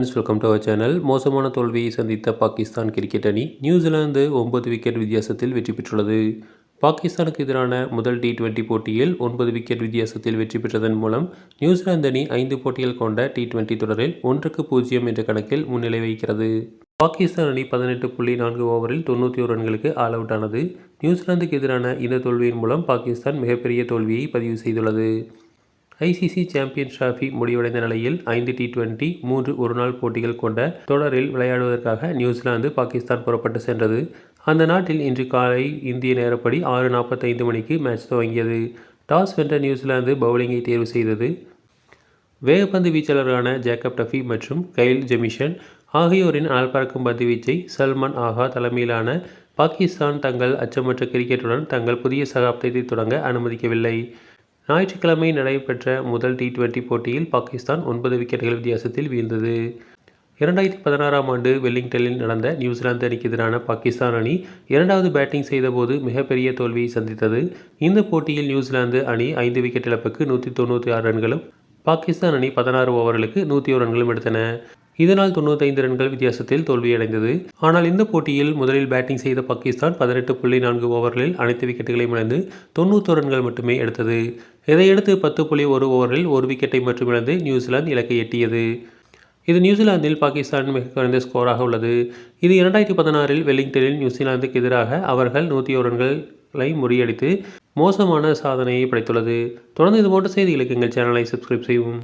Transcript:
Welcome to our channel. மோசமான தோல்வியை சந்தித்த பாகிஸ்தான் கிரிக்கெட் அணி நியூசிலாந்து 9 விக்கெட் வித்தியாசத்தில் வெற்றி பெற்றுள்ளது. பாகிஸ்தானுக்கு எதிரான முதல் T20 போட்டியில் 9 விக்கெட் வித்தியாசத்தில் வெற்றி பெற்றதன் மூலம் நியூசிலாந்து அணி 5 போட்டிகள் கொண்ட T20 தொடரில் 1-0 என்ற கணக்கில் முன்னிலை வகிக்கிறது. பாகிஸ்தான் அணி 18.4 ஓவரில் 91 ரன்களுக்கு ஆல் அவுட் ஆனது. நியூசிலாந்துக்கு எதிரான இந்த தோல்வியின் மூலம் பாகிஸ்தான் மிகப்பெரிய தோல்வியை பதிவு செய்துள்ளது. ICC சாம்பியன்ஸ் டிராபி முடிவடைந்த நிலையில் 5 T20, 3 ஒருநாள் போட்டிகள் கொண்ட தொடரில் விளையாடுவதற்காக நியூசிலாந்து பாகிஸ்தான் புறப்பட்டு சென்றது. அந்த நாட்டில் இன்று காலை இந்திய நேரப்படி 6:45 மணிக்கு மேட்ச் துவங்கியது. டாஸ் வென்ற நியூசிலாந்து பவுலிங்கை தேர்வு செய்தது. வேகப்பந்து வீச்சாளர்களான ஜேக்கப் டஃபி மற்றும் கைல் ஜெமிசன் ஆகியோரின் அனல்பறக்கும் பந்து வீச்சை சல்மான் ஆகா தலைமையிலான பாகிஸ்தான் தங்கள் அச்சமற்ற கிரிக்கெட்டுடன் தங்கள் புதிய சகாப்தத்தை தொடங்க அனுமதிக்கவில்லை. ஞாயிற்றுக்கிழமை நடைபெற்ற முதல் T20 போட்டியில் பாகிஸ்தான் 9 விக்கெட்டுகள் வித்தியாசத்தில் வீழ்ந்தது. 2016ஆம் ஆண்டு வெல்லிங்டனில் நடந்த நியூசிலாந்து அணிக்கு எதிரான பாகிஸ்தான் அணி இரண்டாவது பேட்டிங் செய்தபோது மிகப்பெரிய தோல்வியை சந்தித்தது. இந்த போட்டியில் நியூசிலாந்து அணி 5 விக்கெட் இழப்புக்கு 196 ரன்களும், பாகிஸ்தான் அணி 16 ஓவர்களுக்கு 101 ரன்களும் எடுத்தன. இதனால் 95 ரன்கள் வித்தியாசத்தில் தோல்வியடைந்தது. ஆனால் இந்த போட்டியில் முதலில் பேட்டிங் செய்த பாகிஸ்தான் 18.4 ஓவர்களில் அனைத்து விக்கெட்டுகளையும் இழந்து 91 ரன்கள் மட்டுமே எடுத்தது. இதையடுத்து 10.1 ஓவரில் ஒரு விக்கெட்டை மட்டும் இழந்து நியூசிலாந்து இலக்கை எட்டியது. இது நியூசிலாந்தில் பாகிஸ்தானின் மிக குறைந்த ஸ்கோராக உள்ளது. இது 2016இல் வெல்லிங்டனில் நியூசிலாந்துக்கு எதிராக அவர்கள் 101 ரன்களை முறியடித்து மோசமான சாதனையை படைத்துள்ளது. தொடர்ந்து இதுபோன்ற செய்திகளுக்கு எங்கள் சேனலை சப்ஸ்கிரைப் செய்யவும்.